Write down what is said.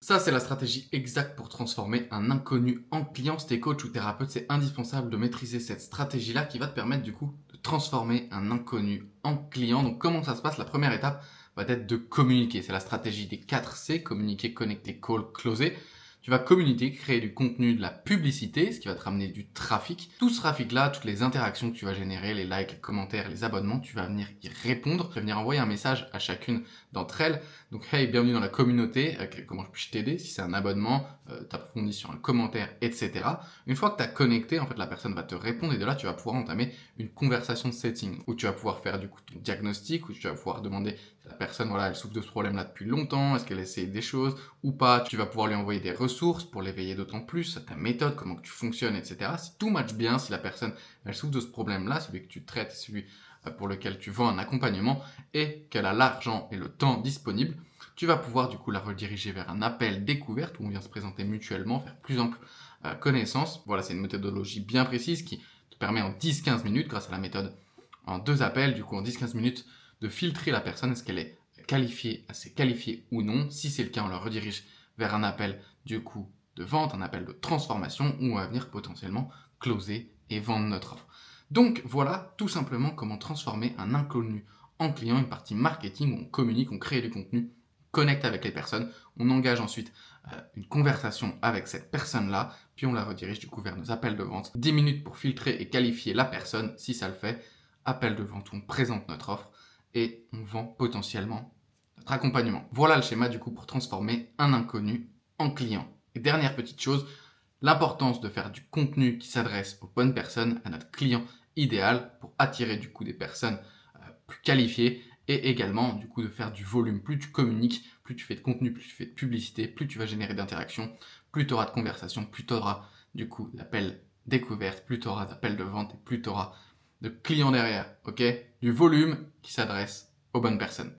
Ça, c'est la stratégie exacte pour transformer un inconnu en client. Si t'es coach ou thérapeute, c'est indispensable de maîtriser cette stratégie-là qui va te permettre du coup de transformer un inconnu en client. Donc comment ça se passe? La première étape va être de communiquer. C'est la stratégie des 4 C, communiquer, connecter, call, closer. Tu vas communiquer, créer du contenu, de la publicité, ce qui va te ramener du trafic. Tout ce trafic-là, toutes les interactions que tu vas générer, les likes, les commentaires, les abonnements, tu vas venir y répondre. Tu vas venir envoyer un message à chacune d'entre elles. Donc, hey, bienvenue dans la communauté, comment je puis t'aider? Si c'est un abonnement, t'approfondis sur un commentaire, etc. Une fois que tu as connecté, en fait, la personne va te répondre et de là, tu vas pouvoir entamer une conversation de setting où tu vas pouvoir faire du coup ton diagnostic, où tu vas pouvoir demander si la personne, voilà, elle souffre de ce problème-là depuis longtemps, est-ce qu'elle essaie des choses ou pas. Tu vas pouvoir lui envoyer des ressources pour l'éveiller d'autant plus, ta méthode, comment que tu fonctionnes, etc. Si tout match bien, si la personne, elle souffre de ce problème-là, celui que tu traites, celui pour lequel tu vends un accompagnement et qu'elle a l'argent et le temps disponible, tu vas pouvoir du coup la rediriger vers un appel découverte où on vient se présenter mutuellement, faire plus ample connaissance. Voilà, c'est une méthodologie bien précise qui te permet en 10-15 minutes, grâce à la méthode en 2 appels, du coup en 10-15 minutes, de filtrer la personne, est-ce qu'elle est qualifiée, assez qualifiée ou non. Si c'est le cas, on la redirige vers un appel du coup de vente, un appel de transformation où on va venir potentiellement closer et vendre notre offre. Donc voilà tout simplement comment transformer un inconnu en client, une partie marketing où on communique, on crée du contenu, connecte avec les personnes, on engage ensuite une conversation avec cette personne-là, puis on la redirige du coup vers nos appels de vente. 10 minutes pour filtrer et qualifier la personne, si ça le fait, appel de vente où on présente notre offre et on vend potentiellement notre accompagnement. Voilà le schéma du coup pour transformer un inconnu en client. Et dernière petite chose, l'importance de faire du contenu qui s'adresse aux bonnes personnes, à notre client idéal pour attirer du coup des personnes plus qualifiées et également du coup de faire du volume. Plus tu communiques, plus tu fais de contenu, plus tu fais de publicité, plus tu vas générer d'interactions, plus tu auras de conversations, plus tu auras du coup d'appels découvertes, plus tu auras d'appels de vente et plus tu auras de clients derrière, ok? Du volume qui s'adresse aux bonnes personnes.